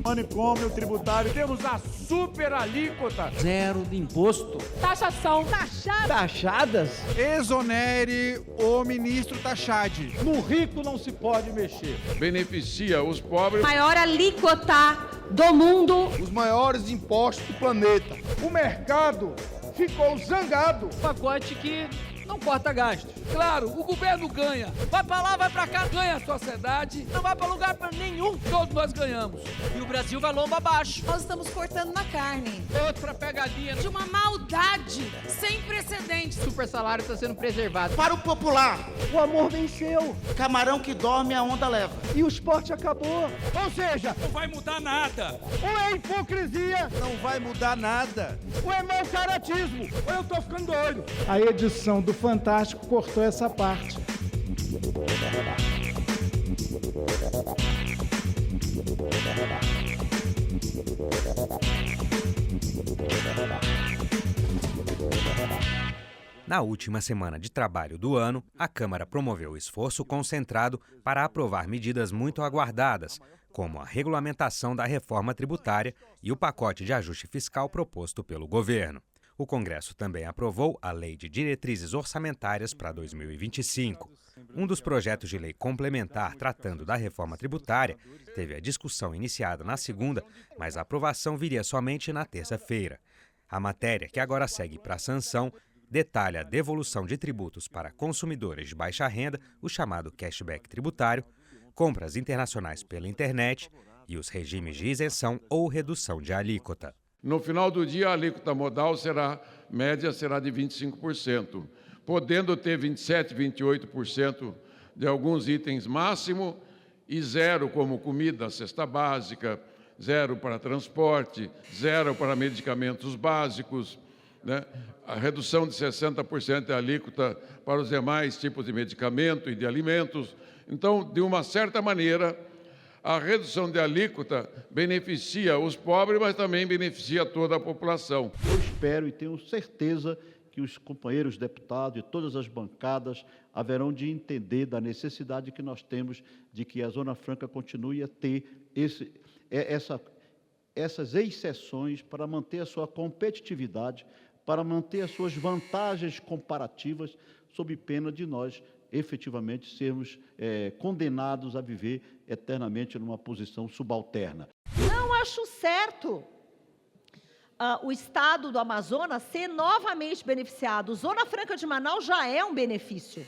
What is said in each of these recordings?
Manicômio tributário, temos a super alíquota. Zero de imposto. Taxação. Taxadas. Exonere o ministro Tachade. No rico não se pode mexer. Beneficia os pobres. Maior alíquota do mundo. Os maiores impostos do planeta. O mercado ficou zangado. Pacote que não corta gastos. Claro, o governo ganha. Vai pra lá, vai pra cá, ganha a sociedade. Não vai pra lugar pra nenhum. Todos nós ganhamos. E o Brasil vai lomba abaixo. Nós estamos cortando na carne. Outra pegadinha. De uma maldade sem precedentes. O super salário está sendo preservado. Para o popular, O amor venceu. camarão que dorme a onda leva. E o esporte acabou. Ou seja, Não vai mudar nada. ou é hipocrisia, Não vai mudar nada. ou é mau caratismo, ou eu tô ficando doido. A edição do Fantástico cortou essa parte. Na última semana de trabalho do ano, a Câmara promoveu esforço concentrado para aprovar medidas muito aguardadas, como a regulamentação da reforma tributária e o pacote de ajuste fiscal proposto pelo governo. O Congresso também aprovou a Lei de Diretrizes Orçamentárias para 2025. Um dos projetos de lei complementar tratando da reforma tributária teve a discussão iniciada na segunda, mas a aprovação viria somente na terça-feira. A matéria, que agora segue para a sanção, detalha a devolução de tributos para consumidores de baixa renda, o chamado cashback tributário, compras internacionais pela internet e os regimes de isenção ou redução de alíquota. No final do dia, a alíquota modal média será de 25%, podendo ter 27%, 28% de alguns itens máximo e zero como comida, cesta básica, zero para transporte, zero para medicamentos básicos, né? A redução de 60% da alíquota para os demais tipos de medicamento e de alimentos. Então, de uma certa maneira, a redução de alíquota beneficia os pobres, mas também beneficia toda a população. Eu espero e tenho certeza que os companheiros deputados e todas as bancadas haverão de entender da necessidade que nós temos de que a Zona Franca continue a ter essas exceções para manter a sua competitividade, para manter as suas vantagens comparativas, sob pena de nós efetivamente sermos condenados a viver eternamente numa posição subalterna. Não acho certo o estado do Amazonas ser novamente beneficiado. Zona Franca de Manaus já é um benefício.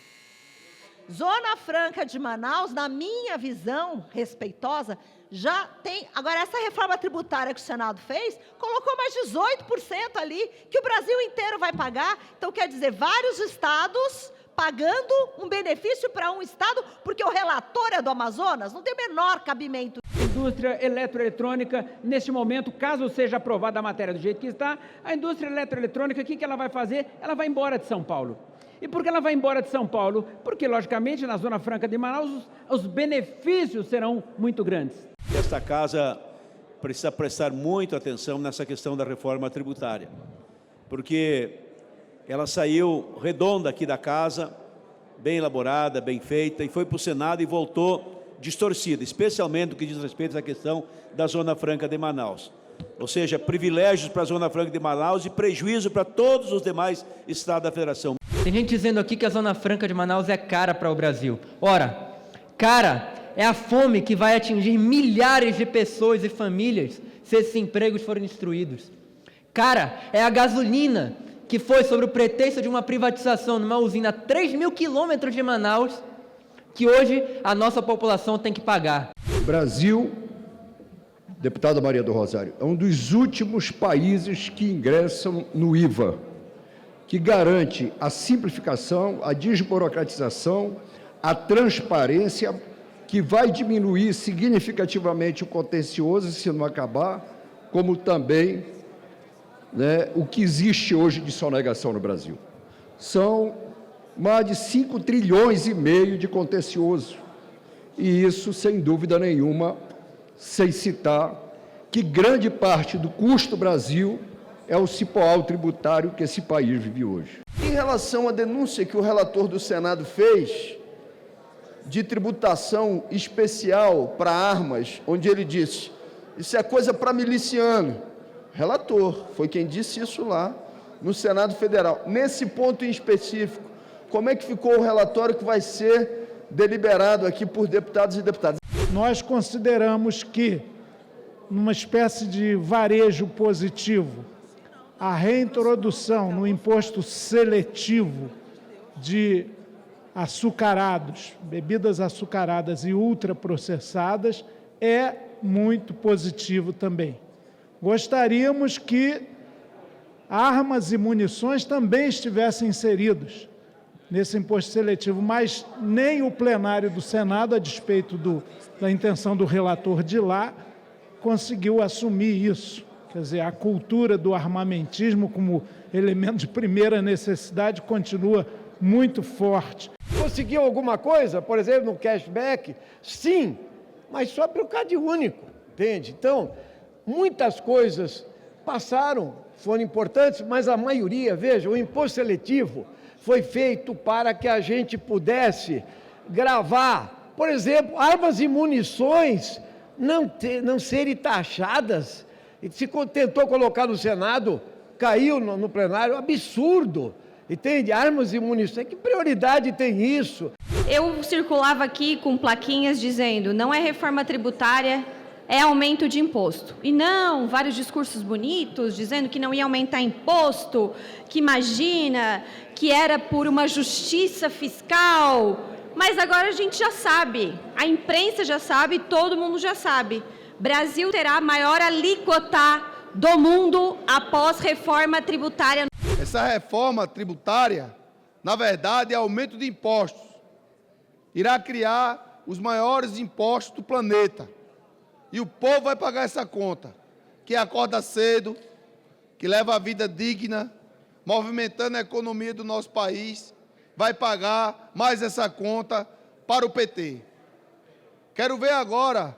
Zona Franca de Manaus, na minha visão respeitosa, já tem... Agora, essa reforma tributária que o Senado fez, colocou mais 18% ali, que o Brasil inteiro vai pagar. Então, quer dizer, vários estados pagando um benefício para um estado, porque o relator é do Amazonas, não tem o menor cabimento. Indústria eletroeletrônica, neste momento, caso seja aprovada a matéria do jeito que está, a indústria eletroeletrônica, o que ela vai fazer? Ela vai embora de São Paulo. E por que ela vai embora de São Paulo? Porque, logicamente, na Zona Franca de Manaus, os benefícios serão muito grandes. Esta casa precisa prestar muita atenção nessa questão da reforma tributária, porque ela saiu redonda aqui da casa, bem elaborada, bem feita, e foi para o Senado e voltou distorcida, especialmente no que diz respeito à questão da Zona Franca de Manaus. Ou seja, privilégios para a Zona Franca de Manaus e prejuízo para todos os demais estados da Federação. Tem gente dizendo aqui que a Zona Franca de Manaus é cara para o Brasil. Ora, cara é a fome que vai atingir milhares de pessoas e famílias se esses empregos forem destruídos. Cara é a gasolina que foi sobre o pretexto de uma privatização numa usina a 3.000 quilômetros de Manaus, que hoje a nossa população tem que pagar. O Brasil, deputada Maria do Rosário, é um dos últimos países que ingressam no IVA, que garante a simplificação, a desburocratização, a transparência, que vai diminuir significativamente o contencioso, se não acabar, como também o que existe hoje de sonegação no Brasil. São mais de 5 trilhões e meio de contencioso. E isso, sem dúvida nenhuma, sem citar que grande parte do custo Brasil é o cipoal tributário que esse país vive hoje. Em relação à denúncia que o relator do Senado fez de tributação especial para armas, onde ele disse, isso é coisa para miliciano. Relator, foi quem disse isso lá no Senado Federal. Nesse ponto em específico, como é que ficou o relatório que vai ser deliberado aqui por deputados e deputadas? Nós consideramos que, numa espécie de varejo positivo, a reintrodução no imposto seletivo de açucarados, bebidas açucaradas e ultraprocessadas é muito positivo também. Gostaríamos que armas e munições também estivessem inseridos nesse imposto seletivo, mas nem o plenário do Senado, a despeito da intenção do relator de lá, conseguiu assumir isso. Quer dizer, a cultura do armamentismo como elemento de primeira necessidade continua muito forte. Conseguiu alguma coisa, por exemplo, no cashback? Sim, mas só pelo CAD único, entende? Então, muitas coisas passaram, foram importantes, mas a maioria, veja, o imposto seletivo foi feito para que a gente pudesse gravar, por exemplo, armas e munições não serem taxadas. E se tentou colocar no Senado, caiu no plenário, absurdo, entende? Armas e munições, que prioridade tem isso? Eu circulava aqui com plaquinhas dizendo, não é reforma tributária, é aumento de imposto. E não, vários discursos bonitos, dizendo que não ia aumentar imposto, que imagina, que era por uma justiça fiscal. Mas agora a gente já sabe, a imprensa já sabe, todo mundo já sabe. Brasil terá a maior alíquota do mundo após reforma tributária. Essa reforma tributária, na verdade, é aumento de impostos. Irá criar os maiores impostos do planeta. E o povo vai pagar essa conta. Que acorda cedo, que leva a vida digna, movimentando a economia do nosso país, vai pagar mais essa conta para o PT. Quero ver agora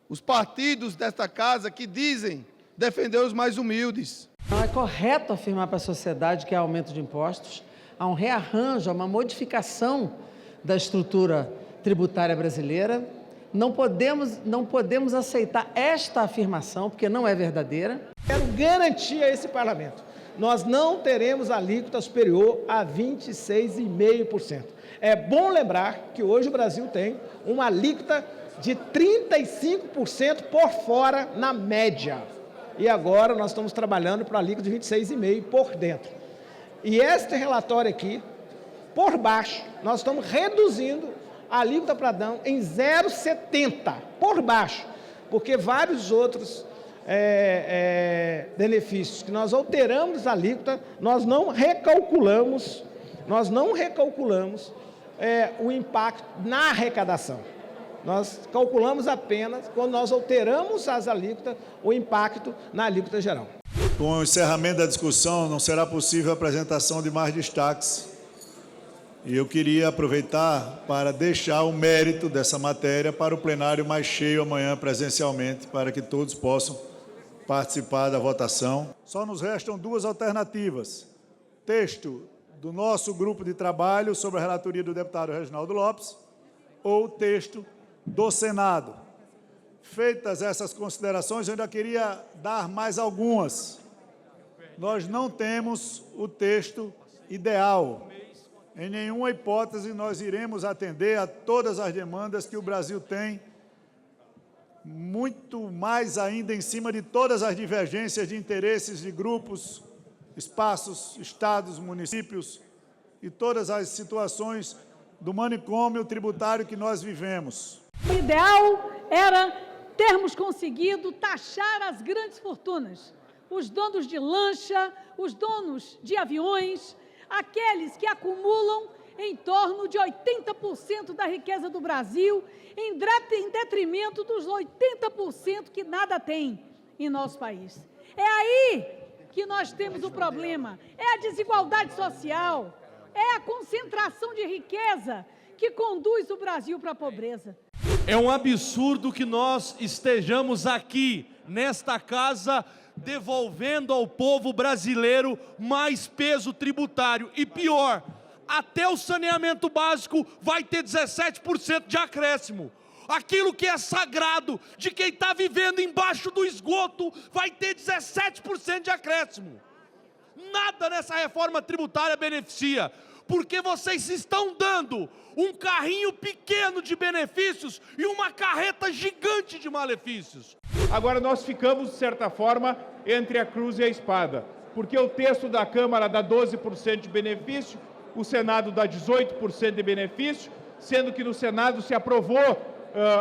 os partidos desta casa que dizem defender os mais humildes. Não é correto afirmar para a sociedade que há aumento de impostos, há um rearranjo, há uma modificação da estrutura tributária brasileira. Não podemos aceitar esta afirmação, porque não é verdadeira. Quero garantir a esse parlamento, nós não teremos alíquota superior a 26,5%. É bom lembrar que hoje o Brasil tem uma alíquota de 35% por fora na média. E agora nós estamos trabalhando para a alíquota de 26,5% por dentro. E este relatório aqui, por baixo, nós estamos reduzindo a alíquota padrão em 0,70%, por baixo, porque vários outros benefícios que nós alteramos a alíquota, nós não recalculamos o impacto na arrecadação. Nós calculamos apenas, quando nós alteramos as alíquotas, o impacto na alíquota geral. Com o encerramento da discussão, não será possível a apresentação de mais destaques. E eu queria aproveitar para deixar o mérito dessa matéria para o plenário mais cheio amanhã presencialmente, para que todos possam participar da votação. Só nos restam duas alternativas. Texto do nosso grupo de trabalho sobre a relatoria do deputado Reginaldo Lopes ou texto do Senado. Feitas essas considerações, eu ainda queria dar mais algumas. Nós não temos o texto ideal. Em nenhuma hipótese nós iremos atender a todas as demandas que o Brasil tem, muito mais ainda em cima de todas as divergências de interesses de grupos, espaços, estados, municípios e todas as situações do manicômio tributário que nós vivemos. O ideal era termos conseguido taxar as grandes fortunas, os donos de lancha, os donos de aviões, aqueles que acumulam em torno de 80% da riqueza do Brasil, em detrimento dos 80% que nada tem em nosso país. É aí que nós temos o problema, é a desigualdade social, é a concentração de riqueza que conduz o Brasil para a pobreza. É um absurdo que nós estejamos aqui, nesta casa, devolvendo ao povo brasileiro mais peso tributário. E pior, até o saneamento básico vai ter 17% de acréscimo. Aquilo que é sagrado de quem está vivendo embaixo do esgoto vai ter 17% de acréscimo. Nada nessa reforma tributária beneficia, porque vocês estão dando um carrinho pequeno de benefícios e uma carreta gigante de malefícios. Agora nós ficamos, de certa forma, entre a cruz e a espada, porque o texto da Câmara dá 12% de benefício, o Senado dá 18% de benefício, sendo que no Senado se aprovou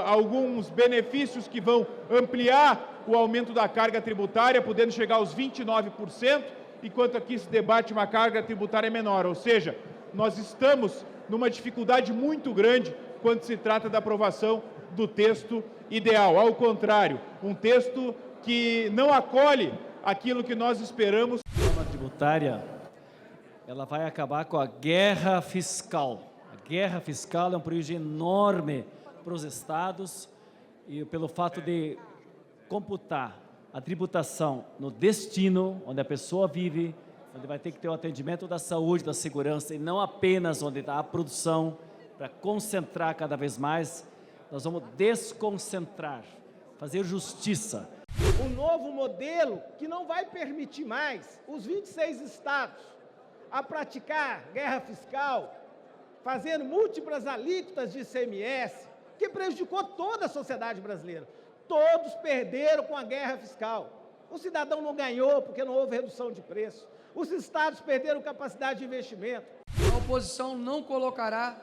alguns benefícios que vão ampliar o aumento da carga tributária, podendo chegar aos 29%, enquanto aqui se debate uma carga tributária menor. Ou seja, nós estamos numa dificuldade muito grande quando se trata da aprovação do texto ideal. Ao contrário, um texto que não acolhe aquilo que nós esperamos. A reforma tributária, ela vai acabar com a guerra fiscal. A guerra fiscal é um prejuízo enorme para os estados e pelo fato de computar a tributação no destino, onde a pessoa vive, onde vai ter que ter o atendimento da saúde, da segurança, e não apenas onde está a produção, para concentrar cada vez mais, nós vamos desconcentrar, fazer justiça. Um novo modelo que não vai permitir mais os 26 estados a praticar guerra fiscal, fazendo múltiplas alíquotas de ICMS, que prejudicou toda a sociedade brasileira. Todos perderam com a guerra fiscal. O cidadão não ganhou porque não houve redução de preço. Os estados perderam capacidade de investimento. A oposição não colocará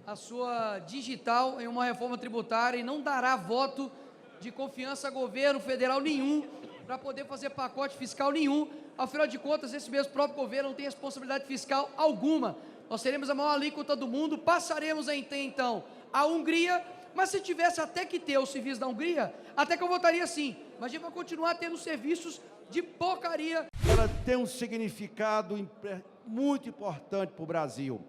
a sua digital em uma reforma tributária e não dará voto de confiança a governo federal nenhum para poder fazer pacote fiscal nenhum. Afinal de contas, esse mesmo próprio governo não tem responsabilidade fiscal alguma. Nós teremos a maior alíquota do mundo, passaremos a ter, então, a Hungria, mas se tivesse até que ter os serviços da Hungria, até que eu votaria sim, mas a gente vai continuar tendo serviços de porcaria. Ela tem um significado muito importante para o Brasil.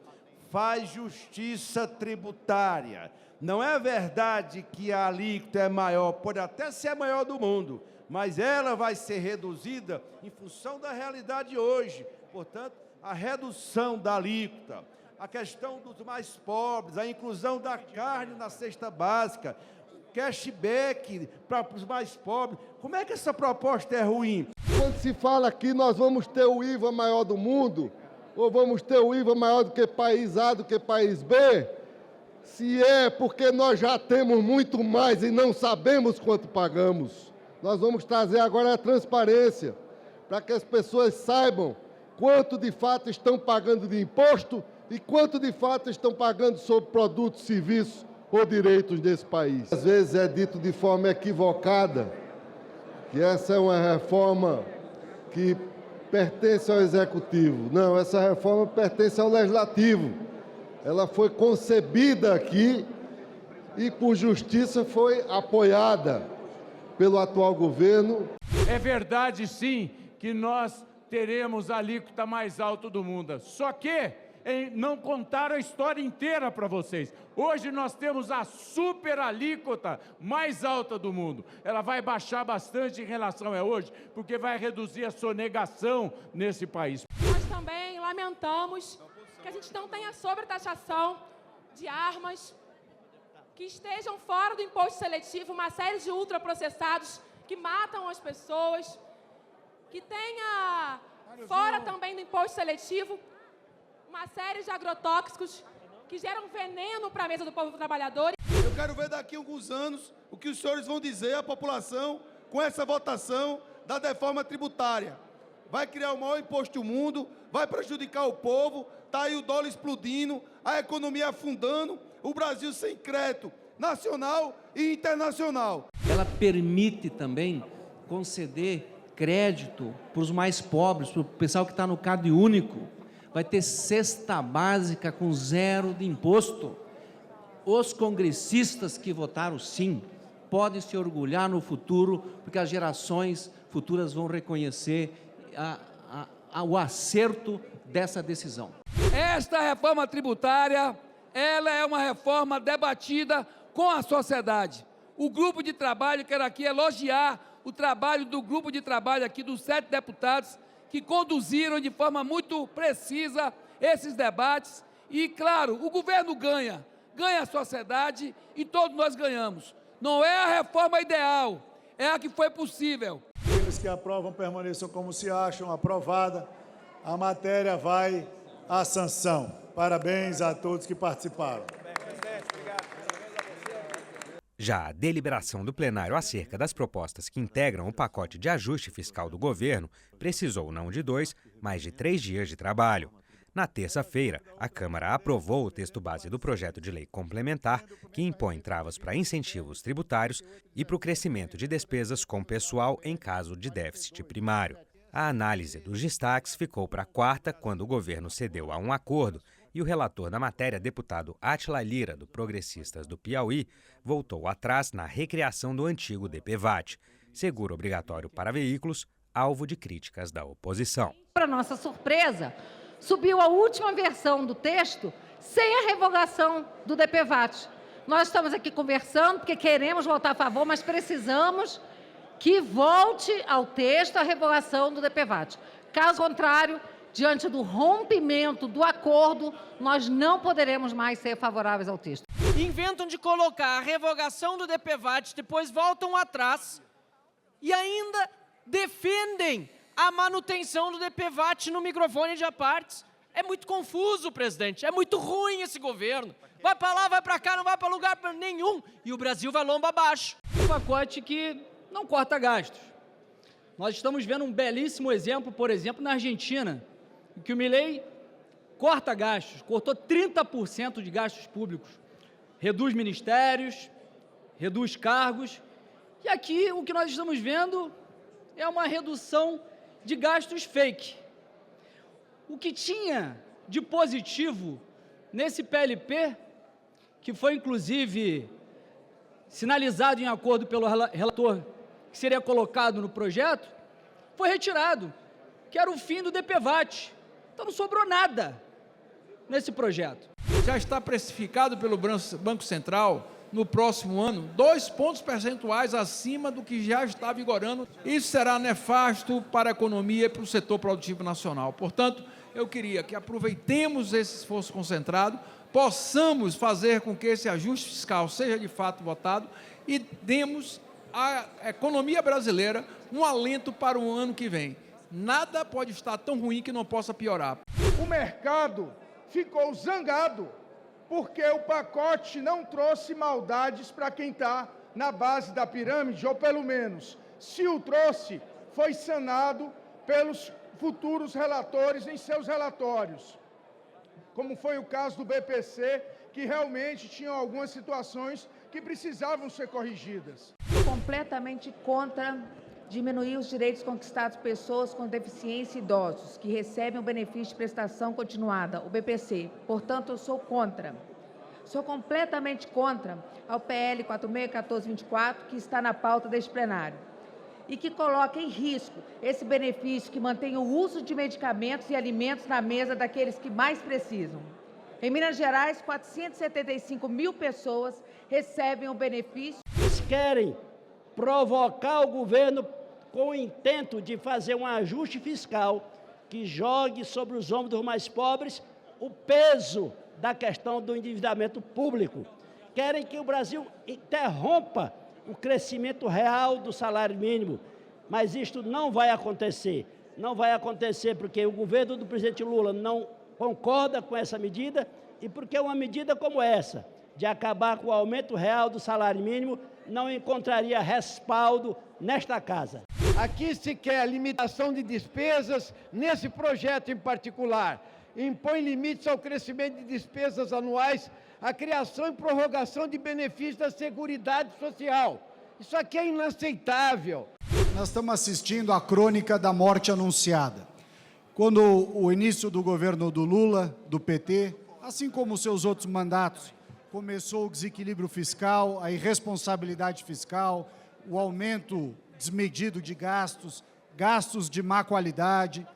Faz justiça tributária. Não é verdade que a alíquota é maior, pode até ser a maior do mundo, mas ela vai ser reduzida em função da realidade hoje. Portanto, a redução da alíquota, a questão dos mais pobres, a inclusão da carne na cesta básica, cashback para os mais pobres. Como é que essa proposta é ruim? Quando se fala que nós vamos ter o IVA maior do mundo, ou vamos ter o IVA maior do que país A, do que país B, se é porque nós já temos muito mais e não sabemos quanto pagamos. Nós vamos trazer agora a transparência, para que as pessoas saibam quanto de fato estão pagando de imposto e quanto de fato estão pagando sobre produtos, serviços ou direitos desse país. Às vezes é dito de forma equivocada que essa é uma reforma que pertence ao Executivo. Não, essa reforma pertence ao Legislativo. Ela foi concebida aqui e, por justiça, foi apoiada pelo atual governo. É verdade, sim, que nós teremos a alíquota mais alta do mundo. Só que não contaram a história inteira para vocês. Hoje nós temos a super alíquota mais alta do mundo. Ela vai baixar bastante em relação a hoje, porque vai reduzir a sonegação nesse país. Nós também lamentamos que a gente não tenha sobretaxação de armas que estejam fora do imposto seletivo, uma série de ultraprocessados que matam as pessoas, que tenha fora também do imposto seletivo uma série de agrotóxicos que geram veneno para a mesa do povo trabalhador. Eu quero ver daqui a alguns anos o que os senhores vão dizer à população com essa votação da reforma tributária. Vai criar o maior imposto do mundo, vai prejudicar o povo, está aí o dólar explodindo, a economia afundando, o Brasil sem crédito nacional e internacional. Ela permite também conceder crédito para os mais pobres, para o pessoal que está no Cade Único. Vai ter cesta básica com 0 de imposto. Os congressistas que votaram sim, podem se orgulhar no futuro, porque as gerações futuras vão reconhecer o acerto dessa decisão. Esta reforma tributária, ela é uma reforma debatida com a sociedade. O grupo de trabalho quer aqui elogiar o trabalho do grupo de trabalho aqui dos 7 deputados que conduziram de forma muito precisa esses debates. E, claro, o governo ganha a sociedade e todos nós ganhamos. Não é a reforma ideal, é a que foi possível. Aqueles que aprovam permaneçam como se acham. Aprovada. A matéria vai à sanção. Parabéns a todos que participaram. Já a deliberação do plenário acerca das propostas que integram o pacote de ajuste fiscal do governo precisou não de 2, mas de 3 dias de trabalho. Na terça-feira, a Câmara aprovou o texto base do projeto de lei complementar, que impõe travas para incentivos tributários e para o crescimento de despesas com pessoal em caso de déficit primário. A análise dos destaques ficou para quarta, quando o governo cedeu a um acordo e o relator da matéria, deputado Átila Lira, do Progressistas do Piauí, voltou atrás na recriação do antigo DPVAT, seguro obrigatório para veículos, alvo de críticas da oposição. Para nossa surpresa, subiu a última versão do texto sem a revogação do DPVAT. Nós estamos aqui conversando porque queremos votar a favor, mas precisamos que volte ao texto a revogação do DPVAT. Caso contrário, diante do rompimento do acordo, nós não poderemos mais ser favoráveis ao texto. Inventam de colocar a revogação do DPVAT, depois voltam atrás e ainda defendem a manutenção do DPVAT no microfone de apartes. É muito confuso, presidente, é muito ruim esse governo. Vai para lá, vai para cá, não vai para lugar nenhum e o Brasil vai lomba abaixo. Um pacote que não corta gastos. Nós estamos vendo um belíssimo exemplo, por exemplo, na Argentina, em que o Milei corta gastos, cortou 30% de gastos públicos, reduz ministérios, reduz cargos, e aqui o que nós estamos vendo é uma redução de gastos fake. O que tinha de positivo nesse PLP, que foi inclusive sinalizado em acordo pelo relator, que seria colocado no projeto, foi retirado, que era o fim do DPVAT. Então não sobrou nada nesse projeto. Já está precificado pelo Banco Central, no próximo ano, 2 pontos percentuais acima do que já está vigorando. Isso será nefasto para a economia e para o setor produtivo nacional. Portanto, eu queria que aproveitemos esse esforço concentrado, possamos fazer com que esse ajuste fiscal seja de fato votado e demos à economia brasileira um alento para o ano que vem. Nada pode estar tão ruim que não possa piorar. O mercado ficou zangado porque o pacote não trouxe maldades para quem está na base da pirâmide, ou pelo menos, se o trouxe, foi sanado pelos futuros relatores em seus relatórios, como foi o caso do BPC, que realmente tinham algumas situações que precisavam ser corrigidas. Completamente contra diminuir os direitos conquistados por pessoas com deficiência e idosos, que recebem o benefício de prestação continuada, o BPC. Portanto, eu sou contra. Sou completamente contra ao PL 461424, que está na pauta deste plenário, e que coloca em risco esse benefício que mantém o uso de medicamentos e alimentos na mesa daqueles que mais precisam. Em Minas Gerais, 475 mil pessoas recebem o benefício. Eles querem provocar o governo com o intento de fazer um ajuste fiscal que jogue sobre os ombros dos mais pobres o peso da questão do endividamento público. Querem que o Brasil interrompa o crescimento real do salário mínimo, mas isto não vai acontecer. Não vai acontecer porque o governo do presidente Lula não concorda com essa medida e porque uma medida como essa, de acabar com o aumento real do salário mínimo, não encontraria respaldo nesta casa. Aqui se quer a limitação de despesas, nesse projeto em particular, impõe limites ao crescimento de despesas anuais, a criação e prorrogação de benefícios da Seguridade Social. Isso aqui é inaceitável. Nós estamos assistindo à crônica da morte anunciada. Quando o início do governo do Lula, do PT, assim como seus outros mandatos, começou o desequilíbrio fiscal, a irresponsabilidade fiscal, o aumento desmedido de gastos, gastos de má qualidade.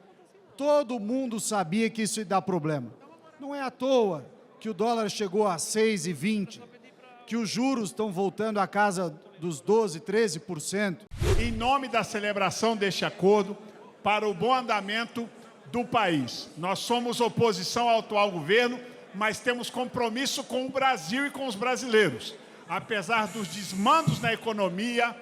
Todo mundo sabia que isso ia dar problema. Não é à toa que o dólar chegou a 6,20, que os juros estão voltando à casa dos 12%, 13%. em nome da celebração deste acordo para o bom andamento do país. Nós somos oposição ao atual governo, mas temos compromisso com o Brasil e com os brasileiros. Apesar dos desmandos na economia,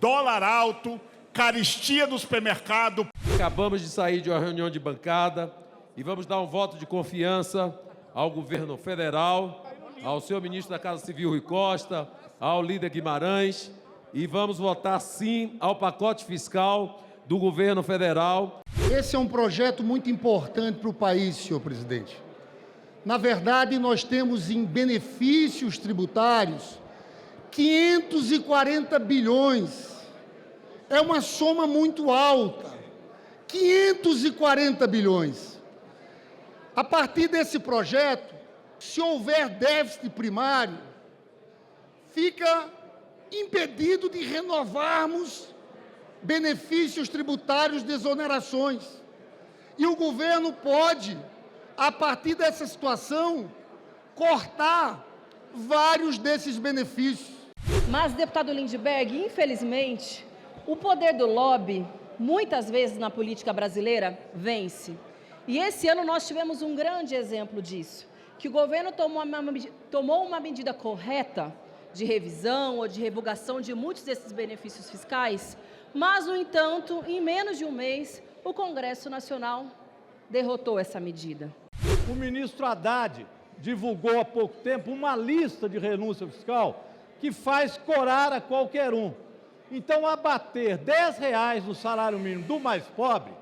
dólar alto, carestia do supermercado. Acabamos de sair de uma reunião de bancada e vamos dar um voto de confiança ao governo federal, ao senhor ministro da Casa Civil, Rui Costa, ao líder Guimarães, e vamos votar sim ao pacote fiscal do governo federal. Esse é um projeto muito importante para o país, senhor presidente. Na verdade, nós temos em benefícios tributários 540 bilhões. É uma soma muito alta. 540 bilhões. A partir desse projeto, se houver déficit primário, fica impedido de renovarmos benefícios tributários de exonerações. E o governo pode, a partir dessa situação, cortar vários desses benefícios. Mas, deputado Lindbergh, infelizmente, o poder do lobby, muitas vezes na política brasileira, vence. E esse ano nós tivemos um grande exemplo disso, que o governo tomou uma medida correta de revisão ou de revogação de muitos desses benefícios fiscais, mas, no entanto, em menos de um mês, o Congresso Nacional derrotou essa medida. O ministro Haddad divulgou há pouco tempo uma lista de renúncia fiscal que faz corar a qualquer um. Então, abater R$10 no salário mínimo do mais pobre,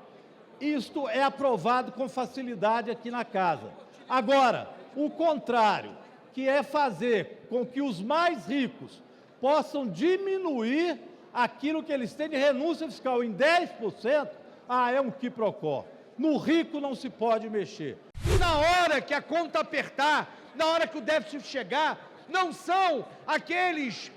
isto é aprovado com facilidade aqui na casa. Agora, o contrário, que é fazer com que os mais ricos possam diminuir aquilo que eles têm de renúncia fiscal em 10%, é um quiprocó. No rico não se pode mexer. Na hora que a conta apertar, na hora que o déficit chegar, não são aqueles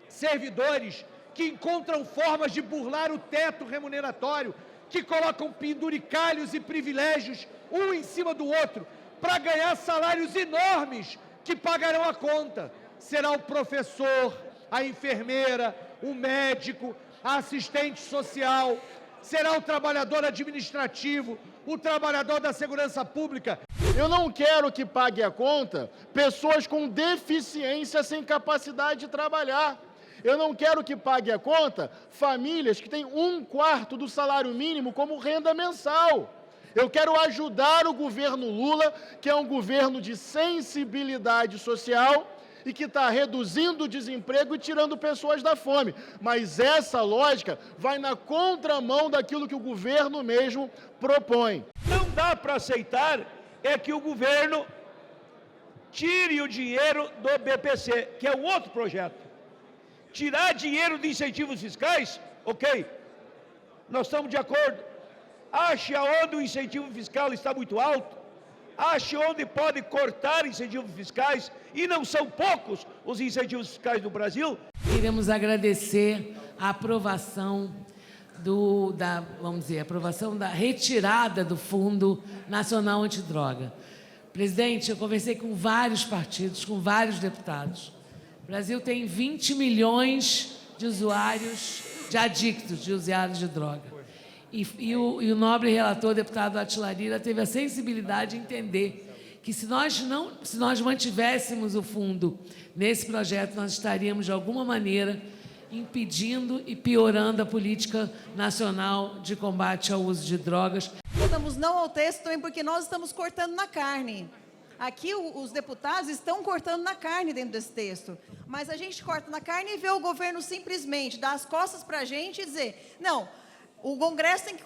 servidores que encontram formas de burlar o teto remuneratório, que colocam penduricalhos e privilégios um em cima do outro para ganhar salários enormes que pagarão a conta. Será o professor, a enfermeira, o médico, a assistente social, será o trabalhador administrativo, o trabalhador da segurança pública. Eu não quero que pague a conta pessoas com deficiência sem capacidade de trabalhar. Eu não quero que pague a conta famílias que têm 1/4 do salário mínimo como renda mensal. Eu quero ajudar o governo Lula, que é um governo de sensibilidade social e que está reduzindo o desemprego e tirando pessoas da fome. Mas essa lógica vai na contramão daquilo que o governo mesmo propõe. Não dá para aceitar que o governo tire o dinheiro do BPC, que é um outro projeto. Tirar dinheiro de incentivos fiscais, ok, nós estamos de acordo. Ache aonde o incentivo fiscal está muito alto, ache onde pode cortar incentivos fiscais, e não são poucos os incentivos fiscais do Brasil. Queremos agradecer a aprovação da retirada do Fundo Nacional Antidroga. Presidente, eu conversei com vários partidos, com vários deputados. O Brasil tem 20 milhões de usuários, de adictos, de usuários de droga. E o nobre relator, deputado Átila Lira, teve a sensibilidade de entender que se nós mantivéssemos o fundo nesse projeto, nós estaríamos, de alguma maneira, impedindo e piorando a política nacional de combate ao uso de drogas. Votamos não ao texto também porque nós estamos cortando na carne. Aqui os deputados estão cortando na carne dentro desse texto. Mas a gente corta na carne e vê o governo simplesmente dar as costas para a gente e dizer, não, o Congresso tem que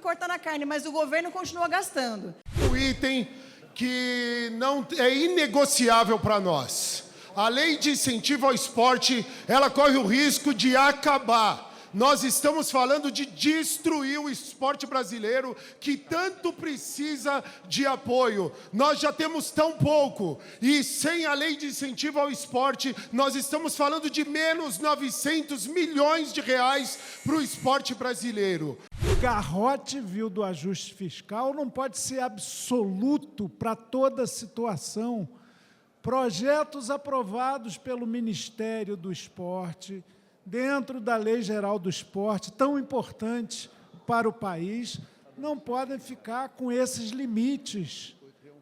cortar na carne, mas o governo continua gastando. O item que não é inegociável para nós. A lei de incentivo ao esporte, ela corre o risco de acabar. Nós estamos falando de destruir o esporte brasileiro, que tanto precisa de apoio. Nós já temos tão pouco, e sem a lei de incentivo ao esporte, nós estamos falando de menos 900 milhões de reais para o esporte brasileiro. O garrote vil do ajuste fiscal não pode ser absoluto para toda situação. Projetos aprovados pelo Ministério do Esporte dentro da Lei Geral do Esporte, tão importante para o país, não podem ficar com esses limites.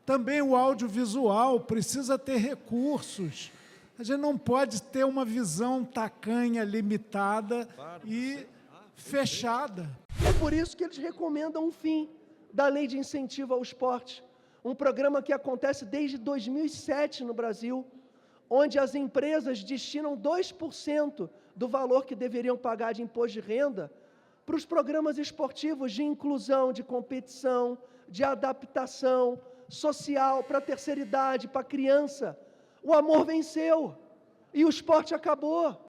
Também o audiovisual precisa ter recursos. A gente não pode ter uma visão tacanha, limitada e fechada. É por isso que eles recomendam um fim da Lei de Incentivo ao Esporte, um programa que acontece desde 2007 no Brasil, onde as empresas destinam 2% do valor que deveriam pagar de imposto de renda para os programas esportivos de inclusão, de competição, de adaptação social para a terceira idade, para a criança. O amor venceu e o esporte acabou.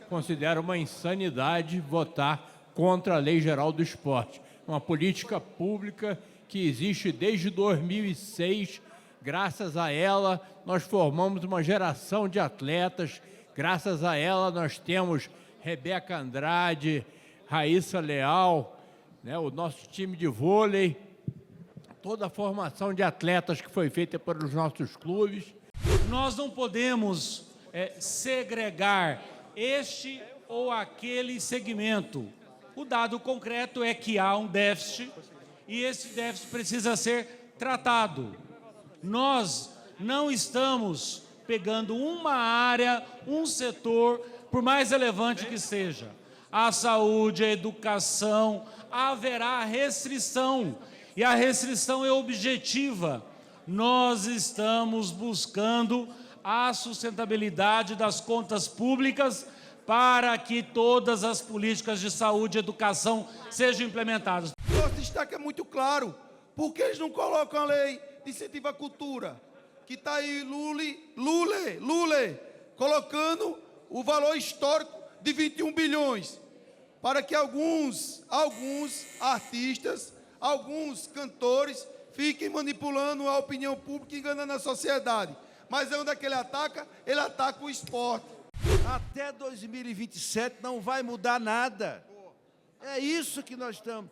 Considero uma insanidade votar contra a Lei Geral do Esporte, uma política pública que existe desde 2006. Graças a ela, nós formamos uma geração de atletas. Graças a ela, nós temos Rebeca Andrade, Raíssa Leal, né, o nosso time de vôlei, toda a formação de atletas que foi feita pelos nossos clubes. Nós não podemos segregar este ou aquele segmento. O dado concreto é que há um déficit e esse déficit precisa ser tratado. Nós não estamos pegando uma área, um setor, por mais relevante que seja. A saúde, a educação, haverá restrição. E a restrição é objetiva. Nós estamos buscando a sustentabilidade das contas públicas para que todas as políticas de saúde e educação sejam implementadas. Nosso destaque é muito claro. Por que eles não colocam a lei de incentivo à cultura? Que está aí Lula, colocando o valor histórico de 21 bilhões, para que alguns artistas, alguns cantores fiquem manipulando a opinião pública e enganando a sociedade. Mas onde é que ele ataca? Ele ataca o esporte. Até 2027 não vai mudar nada. É isso que nós estamos.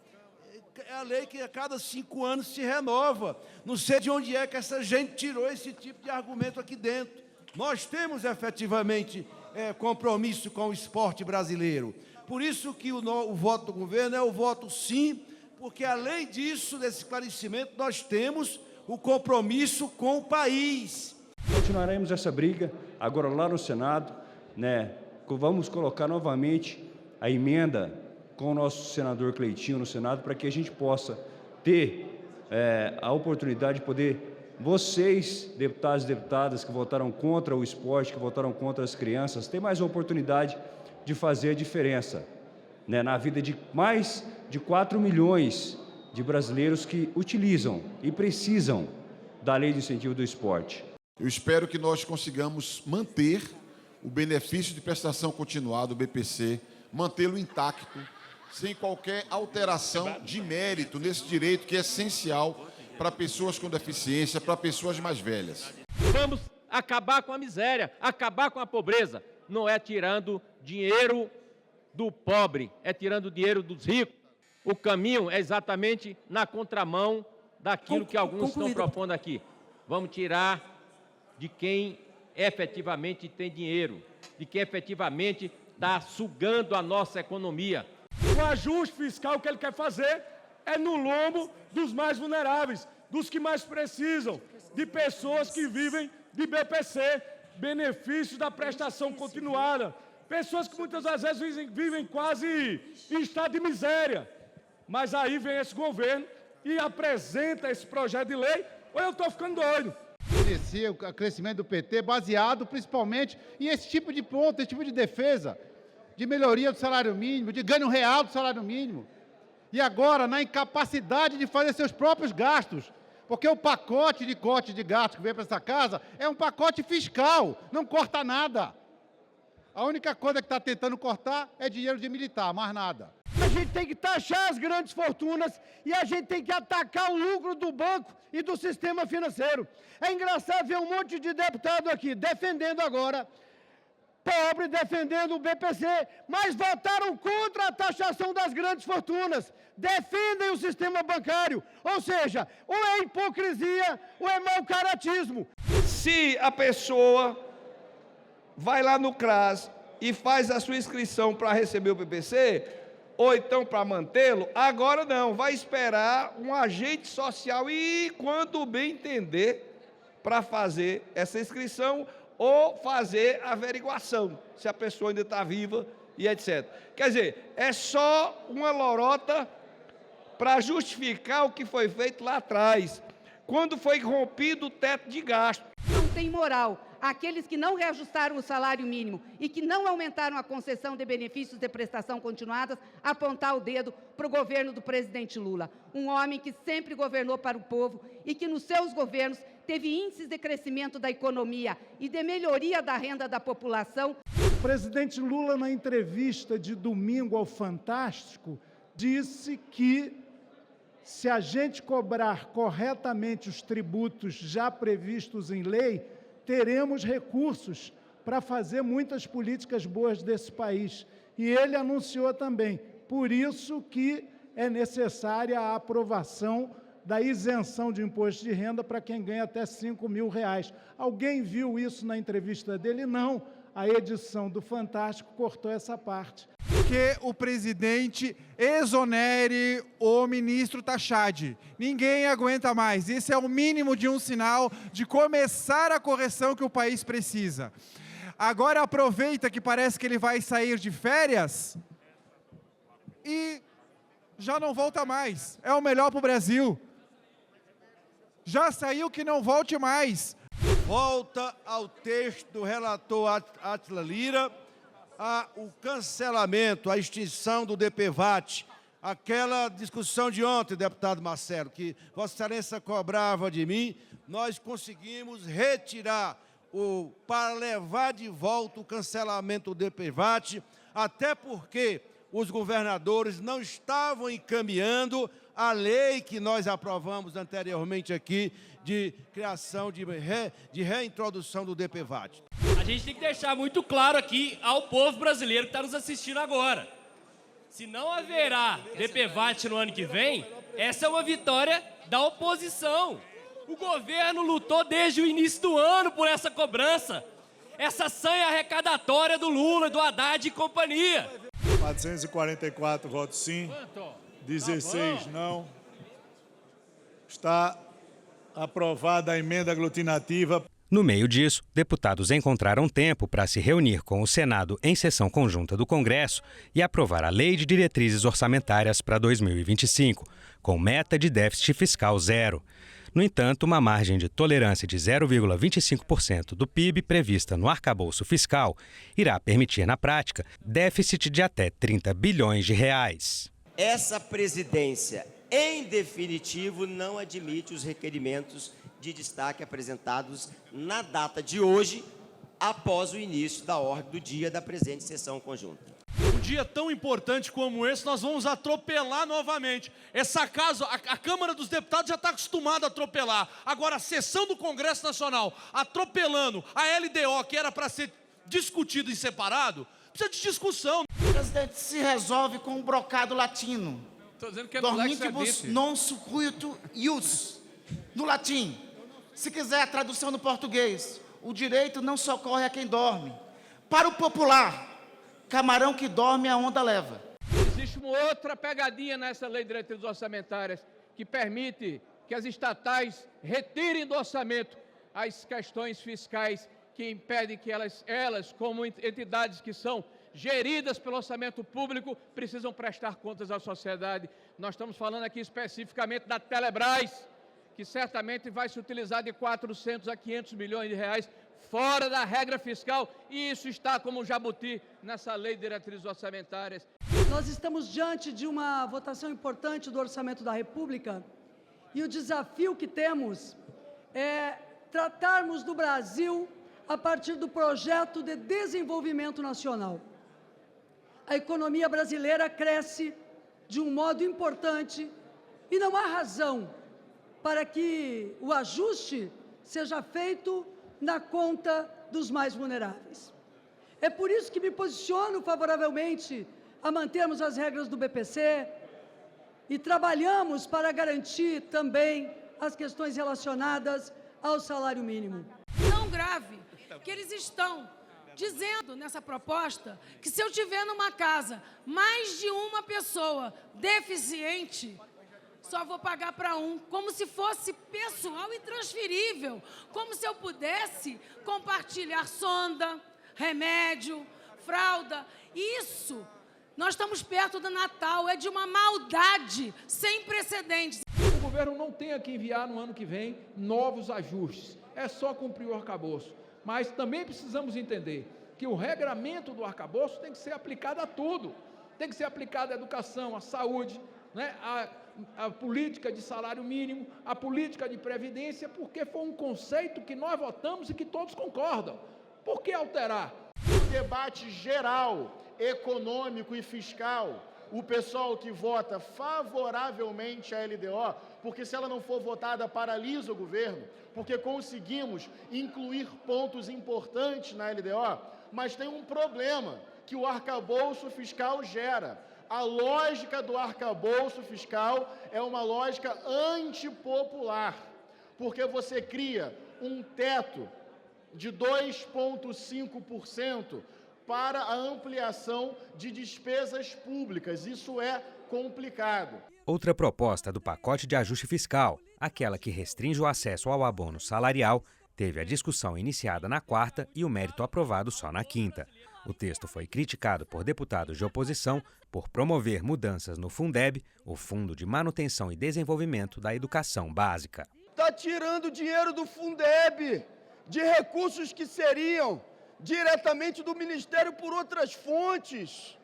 É a lei que a cada 5 anos se renova. Não sei de onde é que essa gente tirou esse tipo de argumento aqui dentro. Nós temos efetivamente compromisso com o esporte brasileiro. Por isso que o voto do governo é o voto sim, porque além disso, desse esclarecimento, nós temos o compromisso com o país. Continuaremos essa briga agora lá no Senado, né? Vamos colocar novamente a emenda com o nosso senador Cleitinho no Senado para que a gente possa ter a oportunidade de poder, vocês, deputados e deputadas que votaram contra o esporte, que votaram contra as crianças, ter mais uma oportunidade de fazer a diferença, né, na vida de mais de 4 milhões de brasileiros que utilizam e precisam da lei de incentivo do esporte. Eu espero que nós consigamos manter o benefício de prestação continuada, o BPC, mantê-lo intacto, sem qualquer alteração de mérito nesse direito que é essencial para pessoas com deficiência, para pessoas mais velhas. Vamos acabar com a miséria, acabar com a pobreza. Não é tirando dinheiro do pobre, é tirando dinheiro dos ricos. O caminho é exatamente na contramão daquilo que alguns estão propondo aqui. Vamos tirar de quem efetivamente tem dinheiro, de quem efetivamente está sugando a nossa economia. O ajuste fiscal que ele quer fazer é no lombo dos mais vulneráveis, dos que mais precisam, de pessoas que vivem de BPC, benefícios da prestação continuada, pessoas que muitas das vezes vivem quase em estado de miséria. Mas aí vem esse governo e apresenta esse projeto de lei, ou eu estou ficando doido. O crescimento do PT baseado principalmente em esse tipo de ponto, esse tipo de defesa, de melhoria do salário mínimo, de ganho real do salário mínimo. E agora, na incapacidade de fazer seus próprios gastos, porque o pacote de corte de gastos que veio para essa casa é um pacote fiscal, não corta nada. A única coisa que está tentando cortar é dinheiro de militar, mais nada. A gente tem que taxar as grandes fortunas e a gente tem que atacar o lucro do banco e do sistema financeiro. É engraçado ver um monte de deputado aqui defendendo agora, pobre, defendendo o BPC, mas votaram contra a taxação das grandes fortunas, defendem o sistema bancário, ou seja, ou é hipocrisia ou é mau caratismo. Se a pessoa vai lá no CRAS e faz a sua inscrição para receber o BPC, ou então para mantê-lo, agora não, vai esperar um agente social e, quando bem entender, para fazer essa inscrição ou fazer a averiguação, se a pessoa ainda está viva e etc. Quer dizer, é só uma lorota para justificar o que foi feito lá atrás, quando foi rompido o teto de gasto. Não tem moral aqueles que não reajustaram o salário mínimo e que não aumentaram a concessão de benefícios de prestação continuadas, apontar o dedo para o governo do presidente Lula. Um homem que sempre governou para o povo e que nos seus governos teve índices de crescimento da economia e de melhoria da renda da população. O presidente Lula, na entrevista de domingo ao Fantástico, disse que se a gente cobrar corretamente os tributos já previstos em lei, teremos recursos para fazer muitas políticas boas desse país. E ele anunciou também, por isso que é necessária a aprovação da isenção de imposto de renda para quem ganha até R$5.000. Alguém viu isso na entrevista dele? Não. A edição do Fantástico cortou essa parte. Que o presidente exonere o ministro Tachad. Ninguém aguenta mais. Esse é o mínimo de um sinal de começar a correção que o país precisa. Agora aproveita que parece que ele vai sair de férias e já não volta mais. É o melhor para o Brasil. Já saiu, que não volte mais. Volta ao texto do relator Átila Lira, o cancelamento, a extinção do DPVAT, aquela discussão de ontem, deputado Marcelo, que Vossa Excelência cobrava de mim, nós conseguimos retirar, para levar de volta o cancelamento do DPVAT, até porque os governadores não estavam encaminhando a lei que nós aprovamos anteriormente aqui, de criação, de reintrodução do DPVAT. A gente tem que deixar muito claro aqui ao povo brasileiro que está nos assistindo agora. Se não haverá DPVAT no ano que vem, essa é uma vitória da oposição. O governo lutou desde o início do ano por essa cobrança. Essa sanha arrecadatória do Lula, do Haddad e companhia. 444 votos sim, 16 não. Está aprovada a emenda aglutinativa. No meio disso, deputados encontraram tempo para se reunir com o Senado em sessão conjunta do Congresso e aprovar a Lei de Diretrizes Orçamentárias para 2025, com meta de déficit fiscal zero. No entanto, uma margem de tolerância de 0,25% do PIB prevista no arcabouço fiscal irá permitir, na prática, déficit de até 30 bilhões de reais. Essa presidência, em definitivo, não admite os requerimentos de destaque apresentados na data de hoje, após o início da ordem do dia da presente sessão conjunta. Um dia tão importante como esse, nós vamos atropelar novamente. Essa casa, a Câmara dos Deputados já está acostumada a atropelar. Agora, a sessão do Congresso Nacional atropelando a LDO, que era para ser discutido em separado, precisa de discussão. O presidente se resolve com um brocado latino. Estou dizendo que é Dormintibus non sucuitu ius, no latim. Se quiser a tradução no português, o direito não socorre a quem dorme. Para o popular, camarão que dorme a onda leva. Existe uma outra pegadinha nessa lei de diretrizes orçamentárias que permite que as estatais retirem do orçamento as questões fiscais que impedem que elas como entidades que são geridas pelo orçamento público, precisam prestar contas à sociedade. Nós estamos falando aqui especificamente da Telebrás, que certamente vai se utilizar de 400 a 500 milhões de reais fora da regra fiscal, e isso está como jabuti nessa lei de diretrizes orçamentárias. Nós estamos diante de uma votação importante do Orçamento da República, e o desafio que temos é tratarmos do Brasil a partir do projeto de desenvolvimento nacional. A economia brasileira cresce de um modo importante e não há razão para que o ajuste seja feito na conta dos mais vulneráveis. É por isso que me posiciono favoravelmente a mantermos as regras do BPC e trabalhamos para garantir também as questões relacionadas ao salário mínimo. Tão grave que eles estão dizendo nessa proposta que se eu tiver numa casa mais de uma pessoa deficiente, só vou pagar para um, como se fosse pessoal e transferível, como se eu pudesse compartilhar sonda, remédio, fralda. Isso, nós estamos perto do Natal, é de uma maldade sem precedentes. O governo não tem que enviar no ano que vem novos ajustes, é só cumprir o arcabouço. Mas também precisamos entender que o regramento do arcabouço tem que ser aplicado a tudo. Tem que ser aplicado à educação, à saúde, né, a política de salário mínimo, a política de previdência, porque foi um conceito que nós votamos e que todos concordam. Por que alterar? O debate geral, econômico e fiscal, o pessoal que vota favoravelmente à LDO, porque se ela não for votada, paralisa o governo, porque conseguimos incluir pontos importantes na LDO, mas tem um problema que o arcabouço fiscal gera. A lógica do arcabouço fiscal é uma lógica antipopular, porque você cria um teto de 2,5% para a ampliação de despesas públicas. Isso é complicado. Outra proposta do pacote de ajuste fiscal, aquela que restringe o acesso ao abono salarial, teve a discussão iniciada na quarta e o mérito aprovado só na quinta. O texto foi criticado por deputados de oposição por promover mudanças no Fundeb, o Fundo de Manutenção e Desenvolvimento da Educação Básica. Está tirando dinheiro do Fundeb, de recursos que seriam diretamente do Ministério por outras fontes.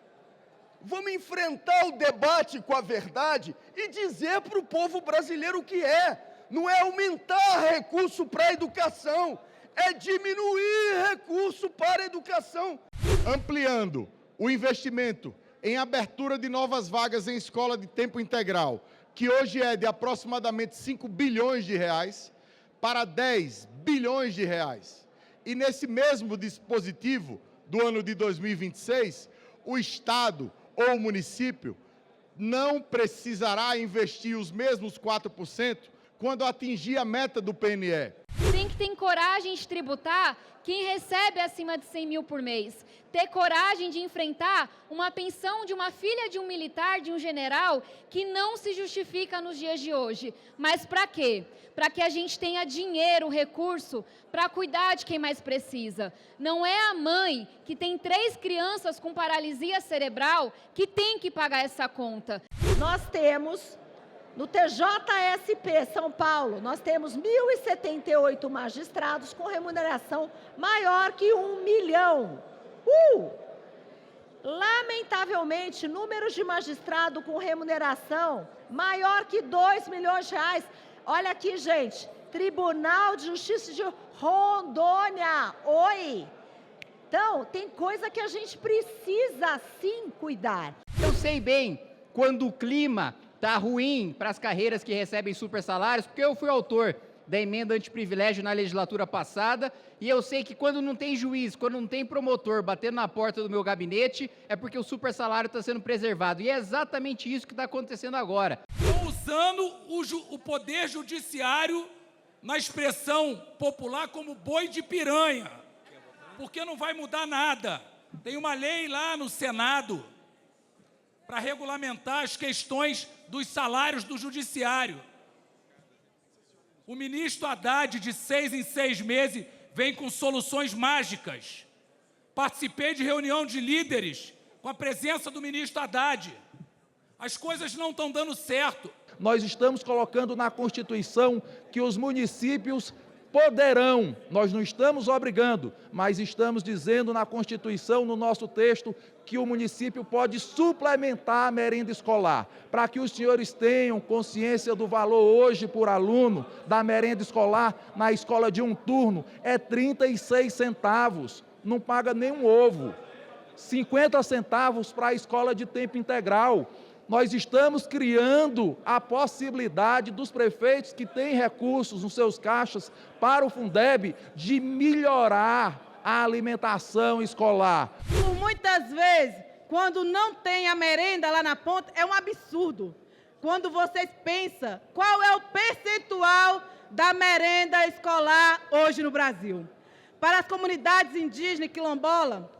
Vamos enfrentar o debate com a verdade e dizer para o povo brasileiro o que é. Não é aumentar recurso para a educação, é diminuir recurso para a educação. Ampliando o investimento em abertura de novas vagas em escola de tempo integral, que hoje é de aproximadamente 5 bilhões de reais, para 10 bilhões de reais. E nesse mesmo dispositivo do ano de 2026, o Estado ou o município não precisará investir os mesmos 4% quando atingir a meta do PNE. Tem que ter coragem de tributar quem recebe acima de 100 mil por mês. Ter coragem de enfrentar uma pensão de uma filha de um militar, de um general, que não se justifica nos dias de hoje. Mas para quê? Para que a gente tenha dinheiro, recurso, para cuidar de quem mais precisa. Não é a mãe que tem 3 crianças com paralisia cerebral que tem que pagar essa conta. Nós temos, no TJSP São Paulo, nós temos 1.078 magistrados com remuneração maior que 1 milhão. Lamentavelmente, números de magistrado com remuneração maior que 2 milhões de reais. Olha aqui, gente, Tribunal de Justiça de Rondônia. Oi! Então, tem coisa que a gente precisa sim cuidar. Eu sei bem quando o clima está ruim para as carreiras que recebem super salários, porque eu fui autor da emenda antiprivilégio na legislatura passada, e eu sei que quando não tem juiz, quando não tem promotor batendo na porta do meu gabinete, é porque o super salário está sendo preservado. E é exatamente isso que está acontecendo agora. Estão usando o poder judiciário, na expressão popular, como boi de piranha, porque não vai mudar nada. Tem uma lei lá no Senado para regulamentar as questões dos salários do judiciário. O ministro Haddad, de 6 em 6 meses, vem com soluções mágicas. Participei de reunião de líderes com a presença do ministro Haddad. As coisas não estão dando certo. Nós estamos colocando na Constituição que os municípios poderão, nós não estamos obrigando, mas estamos dizendo na Constituição, no nosso texto, que o município pode suplementar a merenda escolar, para que os senhores tenham consciência do valor hoje por aluno da merenda escolar na escola de um turno, é 36 centavos, não paga nenhum ovo, 50 centavos para a escola de tempo integral. Nós estamos criando a possibilidade dos prefeitos que têm recursos nos seus caixas para o Fundeb de melhorar a alimentação escolar. Por muitas vezes, quando não tem a merenda lá na ponta, é um absurdo. Quando vocês pensam qual é o percentual da merenda escolar hoje no Brasil. Para as comunidades indígenas e quilombola,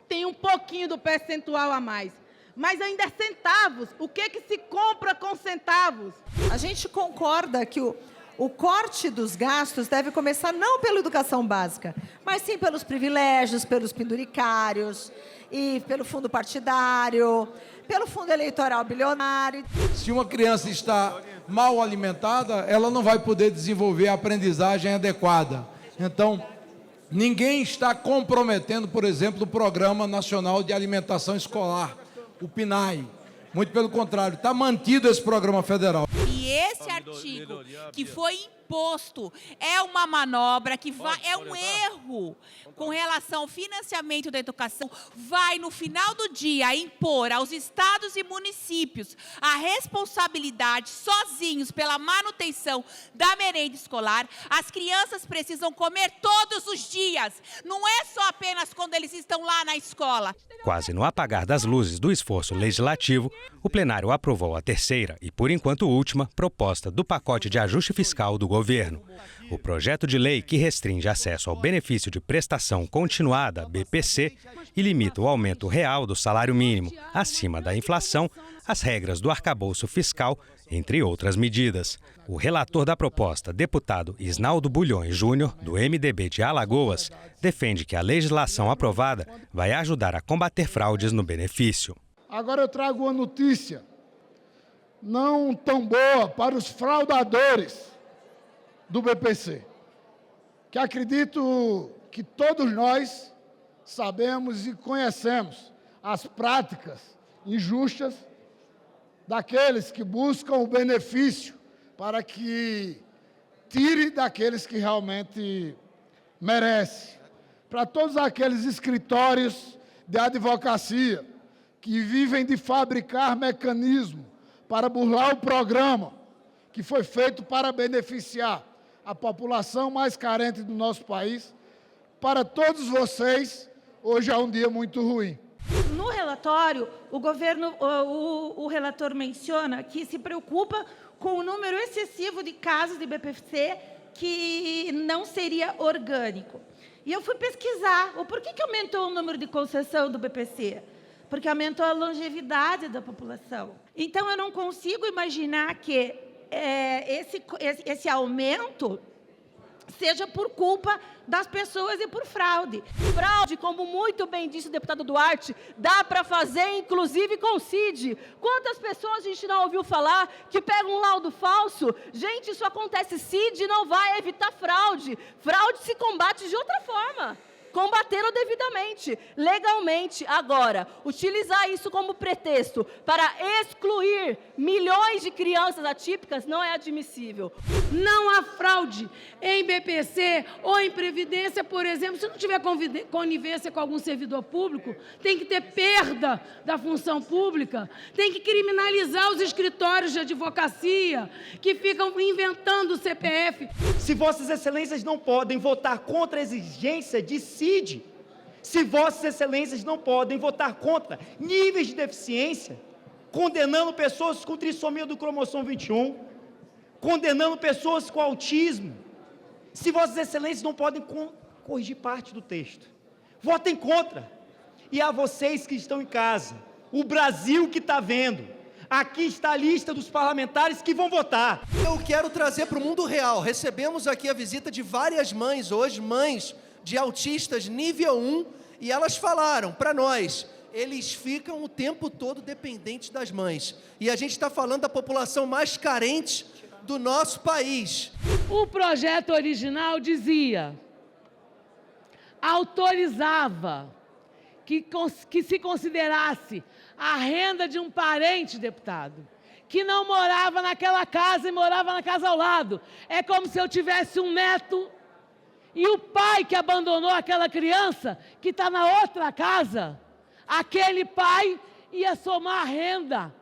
tem um pouquinho do percentual a mais. Mas ainda é centavos. O que se compra com centavos? A gente concorda que o corte dos gastos deve começar não pela educação básica, mas sim pelos privilégios, pelos penduricários, e pelo fundo partidário, pelo fundo eleitoral bilionário. Se uma criança está mal alimentada, ela não vai poder desenvolver a aprendizagem adequada. Então, ninguém está comprometendo, por exemplo, o Programa Nacional de Alimentação Escolar, o PNAE. Muito pelo contrário, está mantido esse programa federal. E esse artigo que foi imposto é uma manobra que é um erro com relação ao financiamento da educação, vai no final do dia impor aos estados e municípios a responsabilidade sozinhos pela manutenção da merenda escolar. As crianças precisam comer todos os dias, não é só apenas quando eles estão lá na escola. Quase no apagar das luzes do esforço legislativo, o plenário aprovou a terceira e, por enquanto, última proposta do pacote de ajuste fiscal do governo. O projeto de lei que restringe acesso ao benefício de prestação continuada, BPC, e limita o aumento real do salário mínimo, acima da inflação, as regras do arcabouço fiscal, entre outras medidas. O relator da proposta, deputado Isnaldo Bulhões Júnior, do MDB de Alagoas, defende que a legislação aprovada vai ajudar a combater fraudes no benefício. Agora eu trago uma notícia não tão boa para os fraudadores do BPC, que acredito que todos nós sabemos e conhecemos as práticas injustas daqueles que buscam o benefício para que tire daqueles que realmente merecem. Para todos aqueles escritórios de advocacia que vivem de fabricar mecanismos para burlar o programa que foi feito para beneficiar a população mais carente do nosso país, para todos vocês, hoje é um dia muito ruim. No relatório, o relator menciona que se preocupa com o número excessivo de casos de BPC que não seria orgânico. E eu fui pesquisar por que aumentou o número de concessão do BPC. Porque aumentou a longevidade da população. Então, eu não consigo imaginar que esse aumento seja por culpa das pessoas e por fraude. Fraude, como muito bem disse o deputado Duarte, dá para fazer, inclusive, com o CID. Quantas pessoas a gente não ouviu falar que pegam um laudo falso? Gente, isso acontece, CID não vai evitar fraude. Fraude se combate de outra forma. Combater-o devidamente, legalmente. Agora, utilizar isso como pretexto para excluir milhões de crianças atípicas não é admissível. Não há fraude em BPC ou em Previdência, por exemplo. Se não tiver conivência com algum servidor público, tem que ter perda da função pública, tem que criminalizar os escritórios de advocacia que ficam inventando o CPF. Se Vossas Excelências não podem votar contra a exigência de CID, se Vossas Excelências não podem votar contra níveis de deficiência, condenando pessoas com trissomia do cromossomo 21, condenando pessoas com autismo, se Vossas Excelências não podem corrigir parte do texto, votem contra. E a vocês que estão em casa, o Brasil que está vendo, aqui está a lista dos parlamentares que vão votar. Eu quero trazer para o mundo real. Recebemos aqui a visita de várias mães hoje, mães de autistas nível 1, e elas falaram para nós, eles ficam o tempo todo dependentes das mães. E a gente está falando da população mais carente do nosso país. O projeto original autorizava que se considerasse a renda de um parente, deputado, que não morava naquela casa e morava na casa ao lado. É como se eu tivesse um neto e o pai que abandonou aquela criança, que está na outra casa, aquele pai ia somar a renda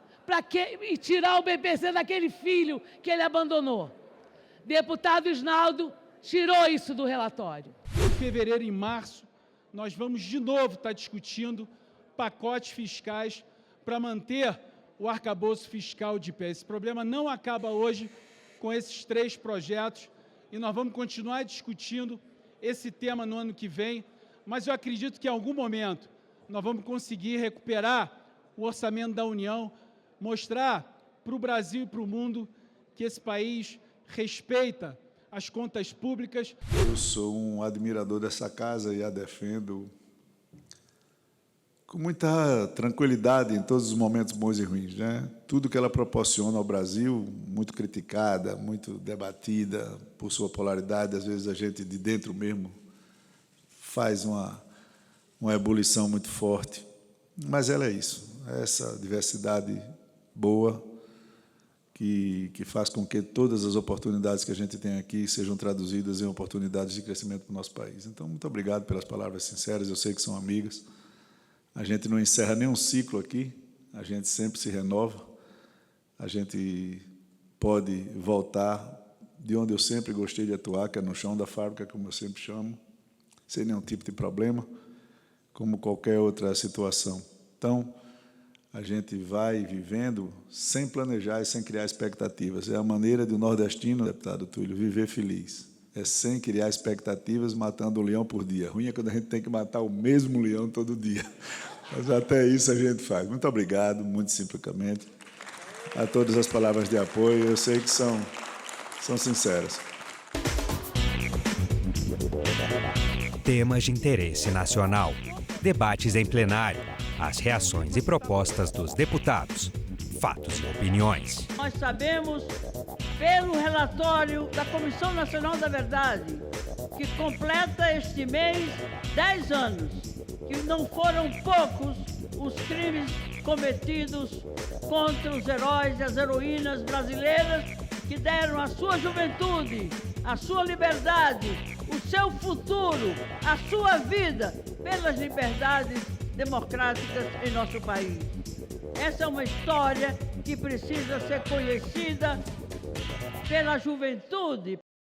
e tirar o BPC daquele filho que ele abandonou. Deputado Isnaldo tirou isso do relatório. Em fevereiro e março, nós vamos de novo estar discutindo pacotes fiscais para manter o arcabouço fiscal de pé. Esse problema não acaba hoje com esses 3 projetos e nós vamos continuar discutindo esse tema no ano que vem, mas eu acredito que em algum momento nós vamos conseguir recuperar o orçamento da União, mostrar para o Brasil e para o mundo que esse país respeita as contas públicas. Eu sou um admirador dessa casa e a defendo com muita tranquilidade em todos os momentos bons e ruins, né? Tudo que ela proporciona ao Brasil, muito criticada, muito debatida por sua polaridade, às vezes a gente de dentro mesmo faz uma ebulição muito forte, mas ela é isso, é essa diversidade boa que faz com que todas as oportunidades que a gente tem aqui sejam traduzidas em oportunidades de crescimento para o nosso país. Então, muito obrigado pelas palavras sinceras, eu sei que são amigas. A gente não encerra nenhum ciclo aqui, a gente sempre se renova, a gente pode voltar de onde eu sempre gostei de atuar, que é no chão da fábrica, como eu sempre chamo, sem nenhum tipo de problema, como qualquer outra situação. Então, a gente vai vivendo sem planejar e sem criar expectativas. É a maneira do nordestino, deputado Túlio, viver feliz. É sem criar expectativas, matando um leão por dia. Ruim é quando a gente tem que matar o mesmo leão todo dia. Mas até isso a gente faz. Muito obrigado, muito simplesmente, a todas as palavras de apoio. Eu sei que são sinceras. Temas de interesse nacional. Debates em plenário. As reações e propostas dos deputados. Fatos e opiniões. Nós sabemos, pelo relatório da Comissão Nacional da Verdade, que completa este mês 10 anos, que não foram poucos os crimes cometidos contra os heróis e as heroínas brasileiras que deram a sua juventude, a sua liberdade, o seu futuro, a sua vida pelas liberdades democráticas em nosso país. Essa é uma história que precisa ser conhecida pela juventude.